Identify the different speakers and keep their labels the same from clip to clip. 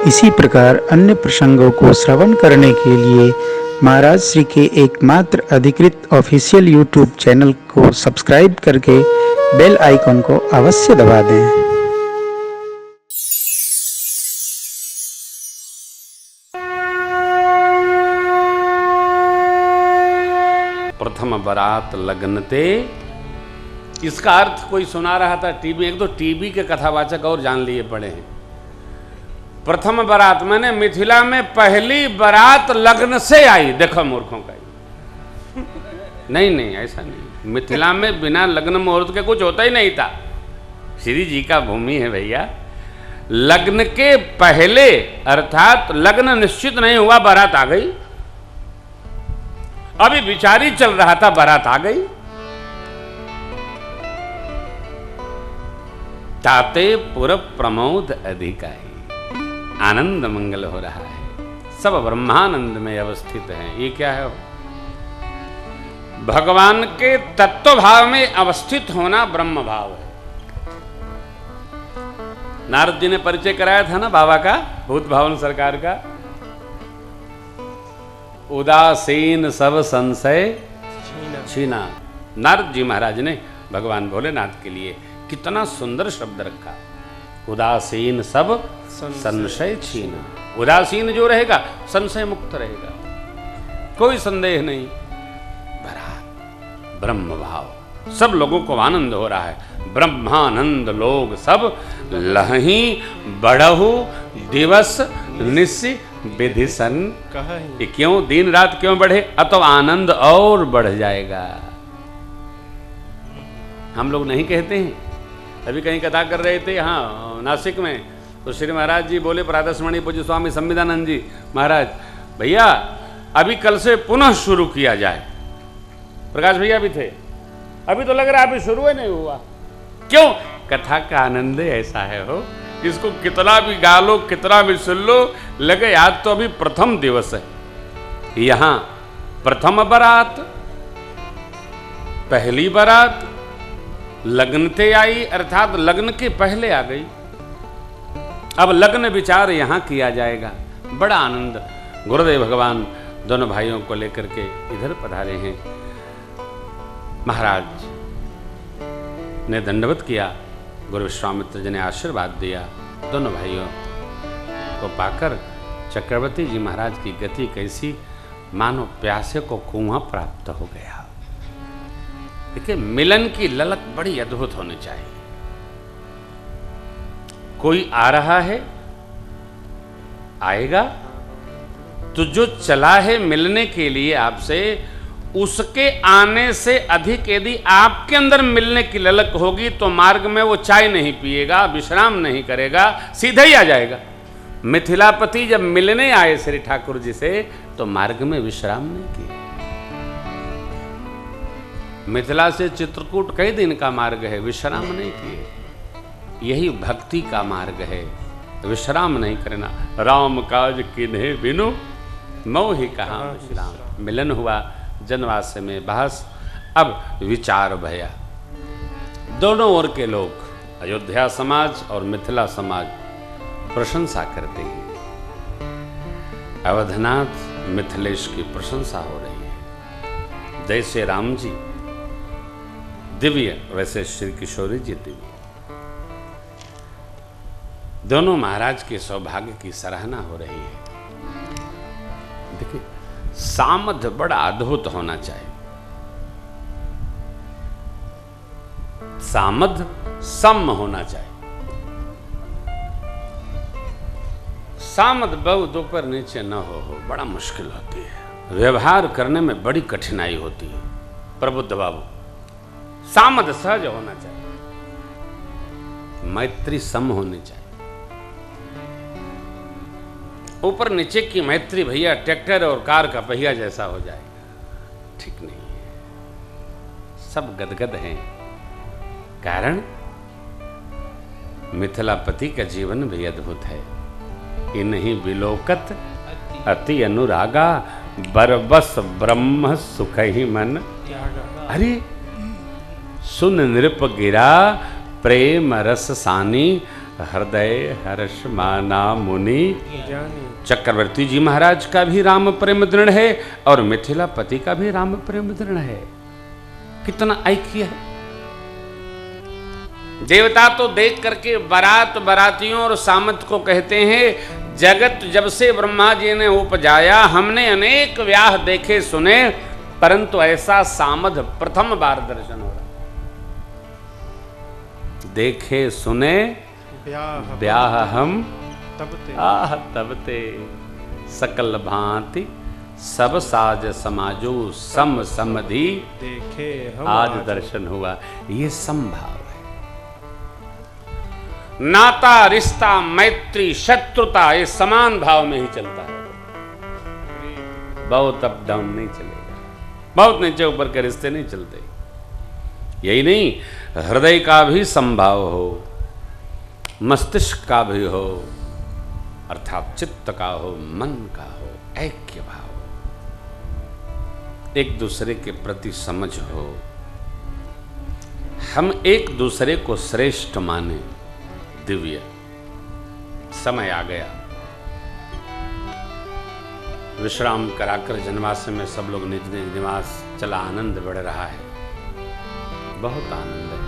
Speaker 1: इसी प्रकार अन्य प्रसंगों को श्रवण करने के लिए महाराज श्री के एकमात्र अधिकृत ऑफिशियल यूट्यूब चैनल को सब्सक्राइब करके बेल आइकन को अवश्य दबा दें।
Speaker 2: प्रथम बरात लगनते, इसका अर्थ कोई सुना रहा था टीवी, एक तो टीवी के कथावाचक और जान लिए पड़े हैं। प्रथम बरात मैंने मिथिला में पहली बरात लग्न से आई। देखो मूर्खों का नहीं ऐसा नहीं, मिथिला में बिना लग्न मुहूर्त के कुछ होता ही नहीं था। श्री जी का भूमि है भैया। लग्न के पहले अर्थात लग्न निश्चित नहीं हुआ, बारात आ गई। अभी विचार ही चल रहा था, बारात आ गई। ताते पुर प्रमोद अधिकाई, आनंद मंगल हो रहा है, सब ब्रह्मानंद में अवस्थित हैं। ये क्या है? भगवान के तत्व भाव में अवस्थित होना ब्रह्म भाव है। नारद जी ने परिचय कराया था ना बाबा का, भूत भावन सरकार का। उदासीन सब संशय छीना। नारद जी महाराज ने भगवान भोलेनाथ के लिए कितना सुंदर शब्द रखा, उदासीन सब संशय छीना। उदासीन जो रहेगा संशय मुक्त रहेगा, कोई संदेह नहीं। बरात ब्रह्म भाव, सब लोगों को आनंद हो रहा है। ब्रह्मानंद लोग सब लही बढ़हु दिवस निशि विधि सन। ये क्यों दिन रात क्यों बढ़े? अतो आनंद और बढ़ जाएगा। हम लोग नहीं कहते हैं। अभी कहीं कथा कर रहे थे यहाँ नासिक में, तो श्री महाराज जी बोले, प्रातस्मरणीय पूज्य स्वामी संविदानंद जी महाराज, भैया अभी कल से पुनः शुरू किया जाए। प्रकाश भैया भी थे। अभी तो लग रहा है अभी शुरू ही नहीं हुआ। क्यों? कथा का आनंद ऐसा है हो, इसको कितना भी गा लो, कितना भी सुन लो, लगे आज तो अभी प्रथम दिवस है। यहां प्रथम बारात, पहली बारात लग्न थे आई, अर्थात लग्न के पहले आ गई। अब लग्न विचार यहां किया जाएगा। बड़ा आनंद। गुरुदेव भगवान दोनों भाइयों को लेकर के इधर पधारे हैं। महाराज ने दंडवत किया, गुरु विश्वामित्र जी ने आशीर्वाद दिया। दोनों भाइयों को पाकर चक्रवर्ती जी महाराज की गति कैसी, मानो प्यासे को कुआं प्राप्त हो गया। देखिए, मिलन की ललक बड़ी अद्भुत होनी चाहिए। कोई आ रहा है, आएगा तो जो चला है मिलने के लिए आपसे, उसके आने से अधिक यदि आपके अंदर मिलने की ललक होगी तो मार्ग में वो चाय नहीं पिएगा, विश्राम नहीं करेगा, सीधे ही आ जाएगा। मिथिलापति जब मिलने आए श्री ठाकुर जी से तो मार्ग में विश्राम नहीं किया। मिथिला से चित्रकूट कई दिन का मार्ग है, विश्राम नहीं किए। यही भक्ति का मार्ग है, विश्राम नहीं करना। राम काज किन्हे बिनु मोहि कहाँ विश्राम। मिलन हुआ, जनवास में बहस, अब विचार भया। दोनों ओर के लोग, अयोध्या समाज और मिथिला समाज, प्रशंसा करते हैं। अवधनाथ मिथिलेश की प्रशंसा हो रही है। जैसे राम जी दिव्य, वैसे श्री किशोरी जी दिव्य। दोनों महाराज के सौभाग्य की सराहना हो रही है। देखिए, सामध बड़ा अद्भुत होना चाहिए। सामध सम होना चाहिए। सामध बहु दोपहर नीचे न हो बड़ा मुश्किल होती है। व्यवहार करने में बड़ी कठिनाई होती है। प्रबुद्ध बाबू, सामध सहज होना चाहिए, मैत्री सम होनी चाहिए। ऊपर नीचे की मैत्री भैया ट्रैक्टर और कार का पहिया जैसा हो जाएगा, ठीक नहीं है। सब गदगद हैं। कारण मिथिलापति का जीवन भी अद्भुत है। इन्हीं विलोकत अति अनुरागा, बरबस ब्रह्म सुख ही मन। अरे सुन नृप गिरा, प्रेम रस सानी, हृदय हर्ष माना मुनि चक्रवर्ती जी महाराज का भी राम प्रेम दृढ़ है और मिथिलापति का भी राम प्रेम दृढ़ है। कितना ऐक्य है। देवता तो देख करके बारातियों और सामंत को कहते हैं, जगत जब से ब्रह्मा जी ने उपजाया हमने अनेक व्याह देखे सुने, परंतु ऐसा सामध प्रथम बार दर्शन हो रहा। देखे सुने ब्याह हम तबते सकल भांति सब साज समाजो सम समधि देखे आज दर्शन हुआ। ये संभाव है। नाता रिश्ता मैत्री शत्रुता ये समान भाव में ही चलता है। बहुत अप डाउन नहीं चलेगा, बहुत नीचे ऊपर के रिश्ते नहीं चलते। यही नहीं, हृदय का भी संभाव हो, मस्तिष्क का भी हो, अर्थात चित्त का हो, मन का हो, ऐक्य भाव, एक दूसरे के प्रति समझ हो, हम एक दूसरे को श्रेष्ठ माने। दिव्य समय आ गया। विश्राम कराकर जनवास में सब लोग निज निज निवास चला। आनंद बढ़ रहा है, बहुत आनंद है।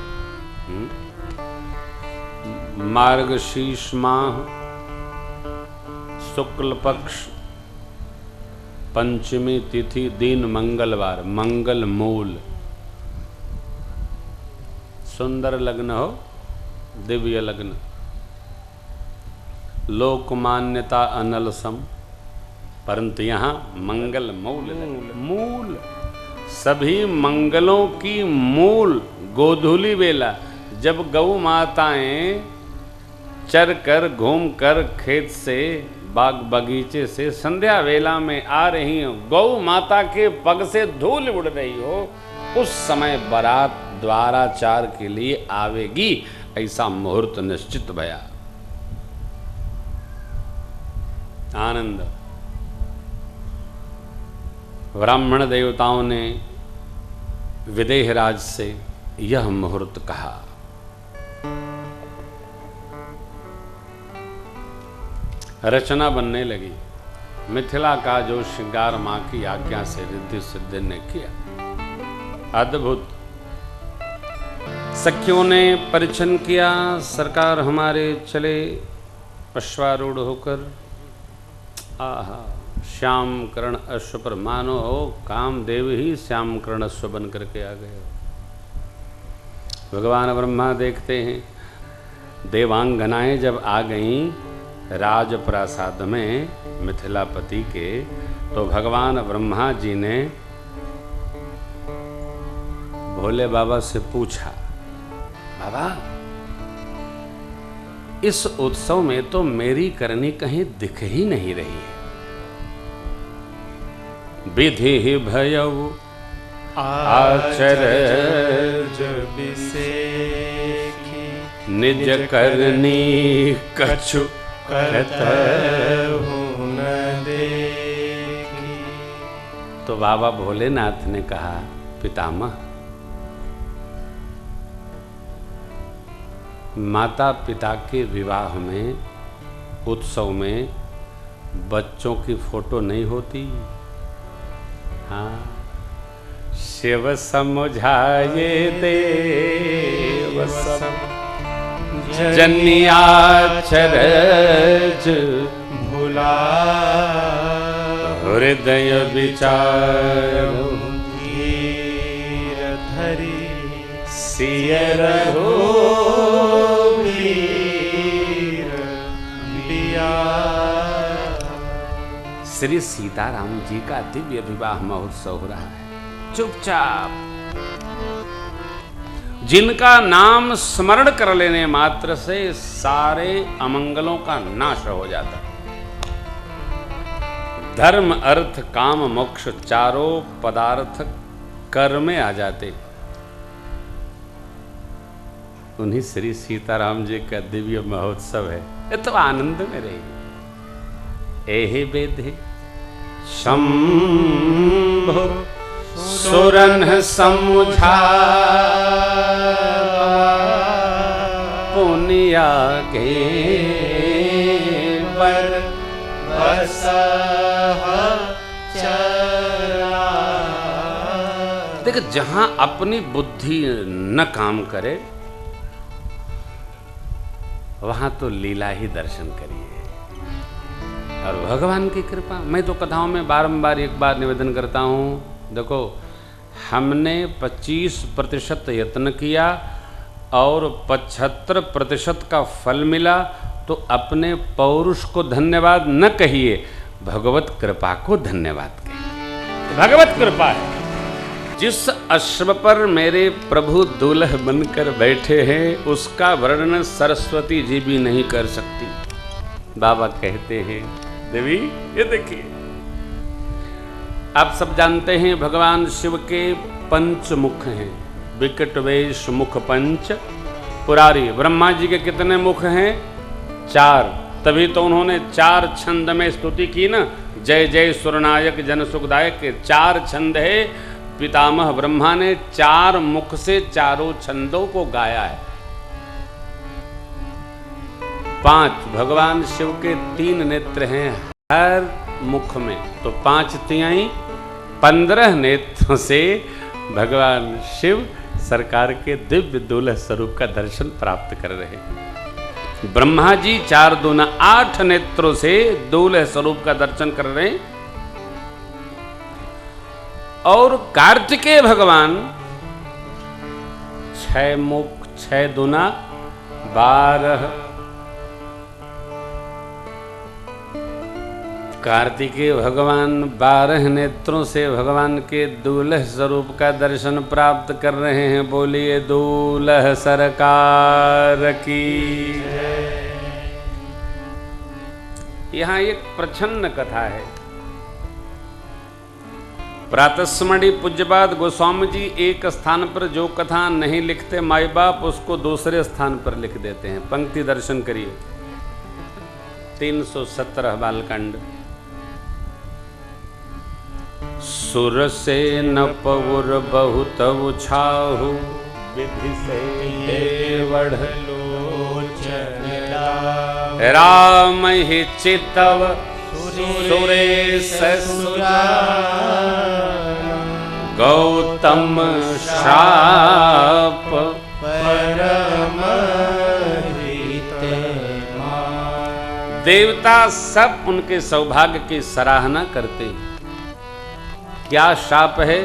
Speaker 2: मार्गशीर्ष माह शुक्ल पक्ष पंचमी तिथि दिन मंगलवार, मंगल मूल, सुंदर लग्न हो, दिव्य लग्न, लोकमान्यता अनल सम, परंतु यहाँ मंगल मूल सभी मंगलों की मूल। गोधूली बेला जब गौ माताएं चर कर घूम कर खेत से बाग बगीचे से संध्या वेला में आ रही हो, गौ माता के पग से धूल उड़ रही हो, उस समय बारात द्वाराचार के लिए आवेगी, ऐसा मुहूर्त निश्चित भया। आनंद। ब्राह्मण देवताओं ने विदेहराज से यह मुहूर्त कहा। रचना बनने लगी। मिथिला का जो श्रृंगार मां की आज्ञा से रिद्धि सिद्धि ने किया, अद्भुत। सखियों ने परिछन किया, सरकार हमारे चले अश्वारूढ़ होकर। आहा, श्याम कर्ण अश्व पर मानो हो कामदेव ही श्याम कर्ण अश्व बन करके आ गए। भगवान ब्रह्मा देखते हैं, देवांगनाएं जब आ गईं राजप्रासाद में मिथिलापति के, तो भगवान ब्रह्मा जी ने भोले बाबा से पूछा, बाबा इस उत्सव में तो मेरी करनी कहीं दिख ही नहीं रही है। विधि ही भयउ आचरज निज करनी कछु करतहु न देखी। तो बाबा भोलेनाथ ने कहा, पितामह, माता पिता के विवाह में, उत्सव में बच्चों की फोटो नहीं होती। हाँ, शिव समझाए देव सब जनियाचरज भुला हृदय विचार धीर धरी सिय श्री सीताराम जी का दिव्य विवाह महोत्सव हो रहा है। चुपचाप जिनका नाम स्मरण कर लेने मात्र से सारे अमंगलों का नाश हो जाता। धर्म अर्थ काम मोक्ष चारों पदार्थ कर में आ जाते। उन्हीं श्री सीताराम जी का दिव्य महोत्सव है। ये तो आनंद में रही। एहि विधि शंभु सुरन समुझा पुनि मैया के बर देख, जहां अपनी बुद्धि न काम करे वहां तो लीला ही दर्शन करिए। और भगवान की कृपा, मैं तो कथाओं में बारंबार एक बार निवेदन करता हूं, देखो हमने 25% यत्न किया और 75% का फल मिला, तो अपने पौरुष को धन्यवाद न कहिए, भगवत कृपा को धन्यवाद कहिए। भगवत कृपा है। जिस अश्व पर मेरे प्रभु दूल्ह बनकर बैठे हैं उसका वर्णन सरस्वती जी भी नहीं कर सकती। बाबा कहते हैं, देवी ये देखिए, आप सब जानते हैं भगवान शिव के पंच मुख हैं, विकट वेश मुख पंच पुरारी। ब्रह्मा जी के कितने मुख हैं? 4। तभी तो उन्होंने 4 छंद में स्तुति की ना, जय जय सुरनायक जन सुखदायक के 4 छंद है। पितामह ब्रह्मा ने 4 मुख से चारों छंदों को गाया है। 5 भगवान शिव के 3 नेत्र हैं हर मुख में, तो 5 तिहाई 15 नेत्रों से भगवान शिव सरकार के दिव्य दूल्ह स्वरूप का दर्शन प्राप्त कर रहे हैं। ब्रह्मा जी 4 दूना 8 नेत्रों से दूल्ह स्वरूप का दर्शन कर रहे हैं। और कार्तिकेय भगवान 6 मुख 6 दूना 12। कार्तिकेय भगवान 12 नेत्रों से भगवान के दूल्ह स्वरूप का दर्शन प्राप्त कर रहे हैं। बोलिए दूल्ह सरकार की। यहाँ एक प्रच्छन्न कथा है। प्रातस्मरणीय पूज्यपाद गोस्वामी जी एक स्थान पर जो कथा नहीं लिखते माई बाप, उसको दूसरे स्थान पर लिख देते हैं। पंक्ति दर्शन करिए। 317 बालकांड। सुर से नपउर बहुत उछाहु, विधि से देवढ़ लोचन राम ही चितव सुरेश सुजा, गौतम श्राप परम देवता सब उनके सौभाग्य की सराहना करते हैं। क्या शाप है?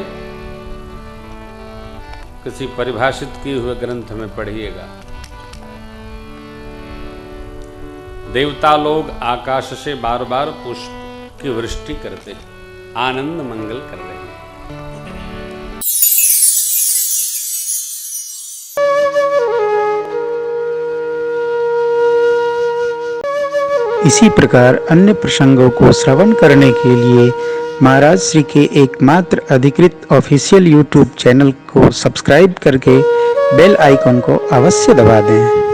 Speaker 2: किसी परिभाषित किए हुए ग्रंथ में पढ़िएगा। देवता लोग आकाश से बार बार पुष्प की वृष्टि करते हैं, आनंद मंगल कर रहे हैं।
Speaker 1: इसी प्रकार अन्य प्रसंगों को श्रवण करने के लिए महाराज श्री के एकमात्र अधिकृत ऑफिशियल यूट्यूब चैनल को सब्सक्राइब करके बेल आइकन को अवश्य दबा दें।